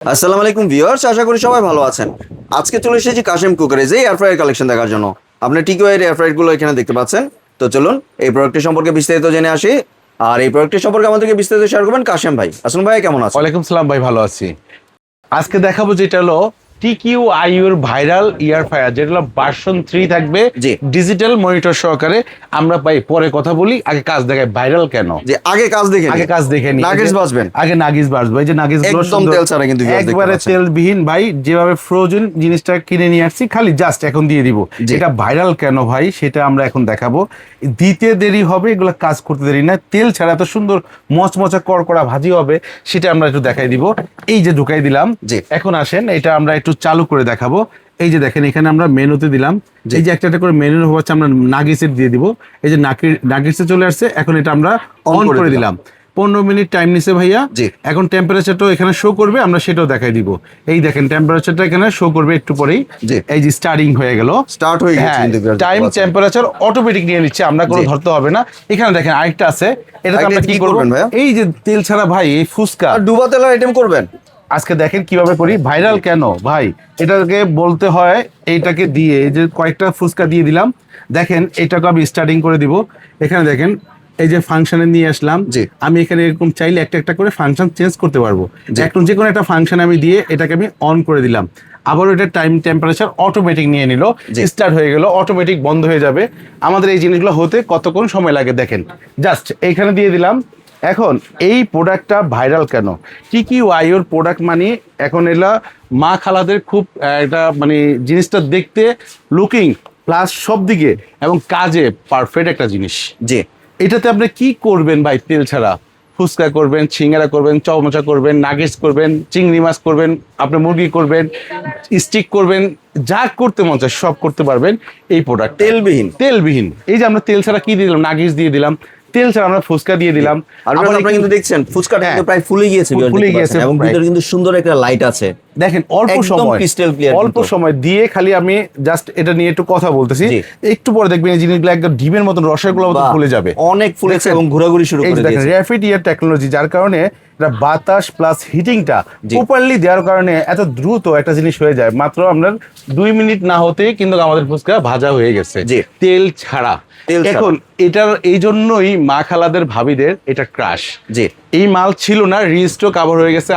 আসসালামু আলাইকুম ভিউয়ার্স, আশা করি সবাই ভালো আছেন। আজকে চলে এসেছি Kashem cookeries air fryer collection দেখার জন্য। আপনি টিকওয়ের এয়ার ফ্রায়ার গুলো এখানে দেখতে পাচ্ছেন। তো চলুন এই প্রোডাক্টটি সম্পর্কে বিস্তারিত জেনে আসি। আর এই প্রোডাক্টটি সম্পর্কে আমাদেরকে বিস্তারিত শেয়ার করবেন কাশেম ভাই। আসসালামু ভাই, কেমন আছেন? ওয়ালাইকুম সালাম ভাই, ভালো আছি। আজকে দেখাবো যেটা হলো TQIUর ভাইরাল ইয়ার ফায়ার, যেটা হলো ভার্সন 3 থাকবে, জি। ডিজিটাল মনিটর সহকারে। আমরা ভাই পরে কথা বলি, আগে কাজ দেখাই। ভাইরাল কেন? যে আগে কাজ দেখে আগে কাজ দেখে নি। নাগেটস বাজবেন। আগে নাগিস বাজবে। এই যে নাগিস গুলো একদম তেল ছাড়া কিন্তু viewers দেখতে একবারে পাচ্ছেন। তেলবিহীন ভাই, যেভাবে ফ্রোজেন জিনিসটা কিনে নিয়ে আসছি, খালি জাস্ট এখন দিয়ে দিব। জি। এটা ভাইরাল কেন ভাই, সেটা আমরা এখন দেখাবো। দিতে দেরি হবে, এগুলো কাজ করতে দেরি না। তেল ছাড়া এত সুন্দর মচমচা করকরা ভাজি হবে, সেটা আমরা একটু দেখাই দিব। এই যে ঢুকাই দিলাম। জি। এখন আসেন, এটা আমরা একটু চালু করে দেখাবো। এই যে দেখেন, এখানে আমরা মেনুতে দিলাম। এই যে একটা একটা করে মেনু হচ্ছে, আমরা নাগিসের দিয়ে দিব। এই যে নাগিসে চলে আসছে। এখন এটা আমরা অন করে দিলাম। 15 মিনিট টাইম নিছে ভাইয়া। জি। এখন টেম্পারেচারটাও এখানে শো করবে, আমরা সেটাও দেখাই দিব। এই দেখেন, টেম্পারেচারটা এখানে শো করবে একটু পরেই। জি। এই যে স্টার্টিং হয়ে গেল, স্টার্ট হয়ে গেছে কিন্তু viewers টাইম দেখতে পাচ্ছেন। টেম্পারেচার অটোমেটিক নিয়ে নিচ্ছে, আমরা কোনো জি। ধরতে হবে না। এখানে দেখেন আরেকটা আছে, এটাতে আমরা আরেকটা কি কি করবেন করবেন ভাইয়া? এই যে তেল ছাড়া ভাই, এই ফুচকা আর ডুবা তেলের আইটেম করবেন। আজকে দেখেন কিভাবে করি। ভাইরাল কেন ভাই, এটাকে বলতে হয়। এইটাকে দিয়ে এই যে কয়েকটা ফুচকা দিয়ে দিলাম। দেখেন এটাকে আমি স্টার্টিং করে দিব। এখানে দেখেন, এই যে ফাংশনে নিয়ে আসলাম। জি। আমি এখানে এরকম চাইলে একটা একটা করে ফাংশন চেঞ্জ করতে পারবো। জি। এখন যে কোনো একটা ফাংশন আমি দিয়ে এটাকে আমি অন করে দিলাম। আবারও এটা টাইম টেম্পারেচার অটোমেটিক নিয়ে নিল, জি। স্টার্ট হয়ে গেল, অটোমেটিক বন্ধ হয়ে যাবে। আমাদের এই জিনিসগুলো হতে কতক্ষণ সময় লাগে দেখেন। জাস্ট এইখানে দিয়ে দিলাম। এখন এই প্রোডাক্টটা ভাইরাল কেন? TQIUর প্রোডাক্ট মানে এখন এলা মা খালাদের খুব একটা মানে জিনিসটা দেখতে লুকিং প্লাস সব দিকে এবং কাজে পারফেক্ট একটা জিনিস। জি। এটাতে আপনি কি করবেন ভাই? তেল ছাড়া ফুচকা করবেন, সিঙ্গারা করবেন, চমচা করবেন, নাগেটস করবেন, চিংড়ি মাছ করবেন, আপনি মুরগি করবেন, স্টিক করবেন, যা করতে মন চায় সব করতে পারবেন এই প্রোডাক্ট। তেলবিহীন। তেলবিহীন। এই যে আমরা তেল ছাড়া কি দিয়ে দিলাম, নাগেটস দিয়ে দিলাম। তেল ছাড়া আমরা ফুচকা দিয়ে দিলাম। আর আবার আপনারা কিন্তু দেখছেন ফুচকাটা কিন্তু প্রায় ফুলে গিয়েছে viewers ফুলে দেখতে গিয়েছে পাচ্ছেন। এবং প্রায়। ভিতরে কিন্তু সুন্দর একটা লাইট আছে। দেখেন অল্প একদম সময়, crystal clear অল্প কিন্তু। সময় দিয়ে খালি আমি জাস্ট এটা নিয়ে একটু কথা বলতেছি। জি। একটু পরে দেখবেন এই জিনিসগুলো একদম ডিমের মতন, রসের মতন বাহ, ফুলে যাবে। অনেক ফুলেছে দেখছেন? এবং ঘোরাঘুরি শুরু এই করে যে দেখেন দিয়েছে। র্যাপিড ইয়ার টেকনোলজি, যার কারণে এটা বাতাস প্লাস হিটিংটা জি। প্রপারলি দেওয়ার কারণে এত দ্রুত একটা জিনিস হয়ে যায়। মাত্র আপনার 2 মিনিট না হতেই কিন্তু আমাদের ফুচকা ভাজা হয়ে গেছে, জি। তেল ছাড়া। তেল ছাড়া। এখন এটার এই জন্যই মা খালাদের ভাবিদের এটা ক্রাশ। জি। এই মাল ছিল না, রিস্টক আবার হয়ে গেছে।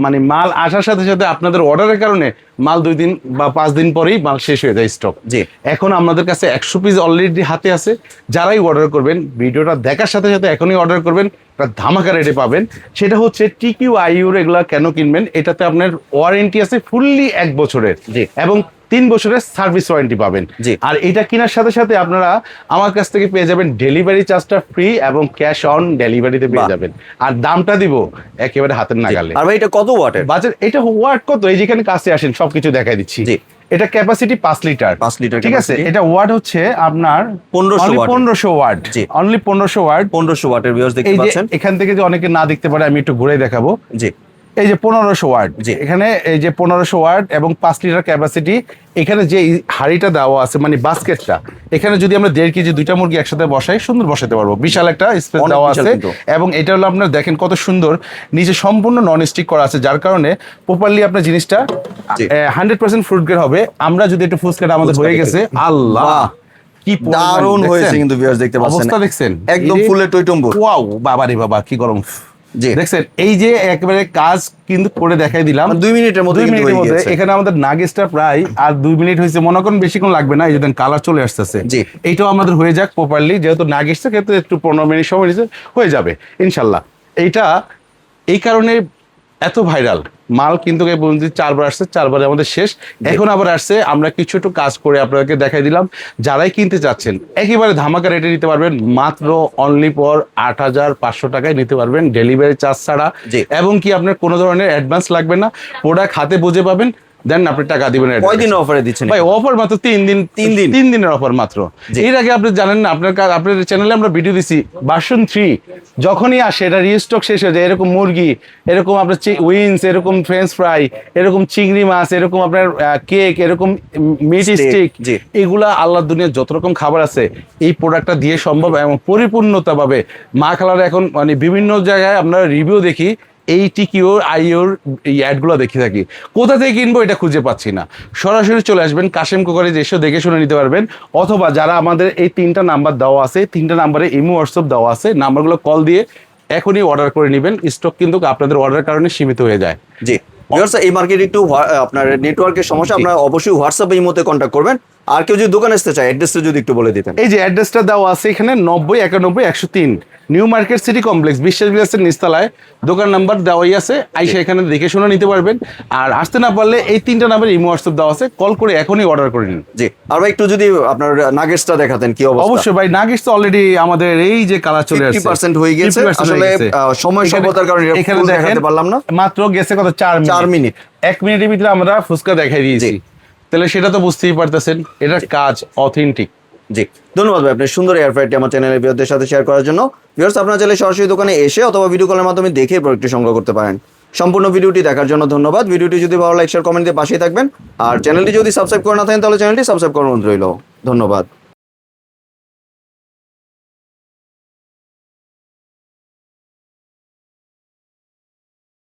মানে মাল আসার সাথে সাথে আপনাদের অর্ডারের কারণে মাল 2 দিন বা 5 দিন পরেই মাল শেষ হয়ে যায় স্টক। জি। এখন আমাদের কাছে 100 পিস অলরেডি হাতে আছে। যারাই অর্ডার করবেন, ভিডিওটা দেখার সাথে সাথে এখনই অর্ডার করবেন, একটা ধামাকা রেটে পাবেন। সেটা হচ্ছে TQIUর এগুলা কেন কিনবেন, এটাতে আপনার ওয়ারেন্টি আছে ফুললি 1 বছরের। জি। এবং 3 বছরের সার্ভিস ওয়ারেন্টি পাবেন। জি। আর এটা কেনার সাথে সাথে আপনারা আমার কাছ থেকে পেয়ে যাবেন ডেলিভারি চার্জটা ফ্রি এবং ক্যাশ অন ডেলিভারিতে পেয়ে বাহ। যাবেন। আর দামটা দিব একেবারে হাতের নাগালে। আর ভাই এটা কত ওয়াটের? বাজেট এটা ওয়াট কত, এই যেখানে কাছে আসেন সবকিছু দেখাই দিচ্ছি। জি। এটা ক্যাপাসিটি 5 লিটার। 5 লিটার ঠিক আছে। capacity। এটা ওয়াট হচ্ছে আপনার 1500 ওয়াট। 1500 ওয়াট। জি। Only 1500 watt. 1500 ওয়াটের ভিউয়ার্স দেখতে এই যে পাচ্ছেন। এখান থেকে যে অনেকে না দেখতে পারে, আমি একটু ঘুরে দেখাবো। জি। এই যে 1500 ওয়াট। জি। এখানে এই যে 1500 ওয়াট এবং 5 লিটার ক্যাপাসিটি। এখানে যে হাড়িটা দেওয়া আছে মানে বাস্কেটটা, এখানে যদি আমরা 1.5 কেজি 2টা মুরগি একসাথে বসাই, সুন্দর বসাতে পারবো। বিশাল একটা স্পেস অনেক দেওয়া বিশাল আছে। কিন্তু। এবং এটা হলো আপনার দেখেন কত সুন্দর, নিচে সম্পূর্ণ নন স্টিক করা আছে, যার কারণে প্রপারলি আপনার জিনিসটা জি। 100% ফ্রুট গ্রেড হবে। আমরা যদি একটু ফুচকাটা আমাদের ফুচকা হয়ে দেখে গেছে, দেখি। আল্লাহ বাহ, কি দারুণ হয়েছে কিন্তু ভিউয়ার্স দেখতে পাচ্ছেন। অবস্থা দেখছেন একদম ফুলে টইটম্বুর। ওয়াও, বাবা রে বাবা, কি গরম। জি। দেখছেন এই যে একেবারে কাজ কিন্তু করে দেখাই দিলাম 2 মিনিটের মধ্যে 2 কিন্তু মিনিটের হয়ে মধ্যে। গিয়েছে। এখানে আমাদের নাগেটসটা প্রায় আর 2 মিনিট হয়েছে, মনে করেন বেশিক্ষণ লাগবে না। এই যে কালার চলে আসতেছে। জি। এইটাও আমাদের হয়ে যাক প্রপারলি, যেহেতু নাগেটসের ক্ষেত্রে একটু 15 মিনিট সময় নিচ্ছে, হয়ে যাবে ইনশাল্লাহ। এইটা এই কারণে এত ভাইরাল মাল কিন্তু 4বার আসছে, 4বারে আমাদের শেষ। এখন আবার আসছে, আমরা কিছু একটু কাজ করে আপনাদেরকে দেখাই দিলাম। যারাই কিনতে চাচ্ছেন একেবারে ধামাকা রেটে নিতে পারবেন, মাত্র অনলি পর 8500 টাকায় নিতে পারবেন ডেলিভারি চার্জ ছাড়া। জি। এবং কি আপনার কোনো ধরনের অ্যাডভান্স লাগবে না, প্রোডাক্ট হাতে বুঝে পাবেন, দেন আপনি টাকা দিবেন। কয়দিন অফারে দিচ্ছেন? ভাই অফার মাত্র 3 দিন। 3 দিনের অফার মাত্র। জি। এর আগে আপনি জানেন না, আপনার চ্যানেলে আমরা ভিডিও দিছি ভার্সন 3 যখনই আসে এটা রিস্টক শেষ হয়ে যায়। এরকম মুরগি, এরকম আপনার উইংস, এরকম ফ্রেঞ্চ ফ্রাই, এরকম চিংড়ি মাছ, এরকম আপনার কেক, এরকম মিট স্টিক, জি। এগুলা আল্লাহর দুনিয়ার যত রকম খাবার আছে এই প্রোডাক্টটা দিয়ে সম্ভব এবং পরিপূর্ণতা পাবে। মা খালার এখন মানে বিভিন্ন জায়গায় আমরা রিভিউ দেখি, এই টিকিওর আইওর এই অ্যাডগুলো দেখে থাকি, কোথা থেকে কিনবো এটা খুঁজে পাচ্ছি না। সরাসরি চলে আসবেন কাশেম কুকারে, এসে দেখে শুনে নিতে পারবেন। অথবা যারা আমাদের এই 3টা নাম্বার দেওয়া আছে, 3টা নাম্বারে ইমো হোয়াটসঅ্যাপ দেওয়া আছে, নাম্বারগুলো কল দিয়ে এখনই অর্ডার করে নেবেন। স্টক কিন্তু আপনাদের অর্ডারের কারণে সীমিত হয়ে যায়। জি ভিউয়ার্স, এই মার্কেটে একটু আপনার নেটওয়ার্কের সমস্যা, আপনারা অবশ্যই হোয়াটসঅ্যাপে এই মধ্যে কন্ট্যাক্ট করবেন। আর কেউ যদি দোকানে আসতে চায়, অ্যাড্রেসটা যদি একটু বলে দিতেন। এই যে অ্যাড্রেসটা দেওয়া আছে এখানে 9091-103 নিউ মার্কেট সিটি কমপ্লেক্স, বিশ্বাস বিলাসের নিচতলায়। দোকান নাম্বার দেওয়াই আছে, আইসা এখানে দেখে শুনে নিতে পারবেন। আর আসতে না পারলে এই 3টা নাম্বার ইমো হোয়াটসঅ্যাপ দেওয়া আছে, কল করে এখনই অর্ডার করে নিন। জি, আর ভাই একটু যদি আপনার নাগেটসটা দেখাতেন কি অবস্থা। অবশ্যই ভাই, নাগেটস অলরেডি আমাদের এই যে কালার চলে আসছে 50% হয়ে গেছে। 50% আসলে হয়ে গেছে। সময় স্বল্পতার কারণে এখানে ফুল দেখেন, দেখাতে পারলাম না। মাত্র গেছে কত 4 মিনিট। 1 মিনিটের ভিতরে আমরা ফুচকা দেখাই দিয়েছি। তাহলে সেটা তো বুঝতেই পারতেছেন এটার কাজ অথেন্টিক। জি, ধন্যবাদ ভাই, আপনার সুন্দর এয়ার ফ্রায়ারটি আমার চ্যানেলের ভিউয়ারদের সাথে শেয়ার করার জন্য। ভিউয়ার্স, আপনারা চাইলে সরাসরি দোকানে এসে অথবা ভিডিও কলের মাধ্যমে দেখে প্রোডাক্টটি সংগ্রহ করতে পারেন। সম্পূর্ণ ভিডিওটি দেখার জন্য ধন্যবাদ। ভিডিওটি যদি ভালো লাইক শেয়ার কমেন্ট দিয়ে পাশেই থাকবেন। আর চ্যানেলটি যদি সাবস্ক্রাইব করে না থাকেন তাহলে চ্যানেলটি সাবস্ক্রাইব করার অনুরোধ রইল। ধন্যবাদ।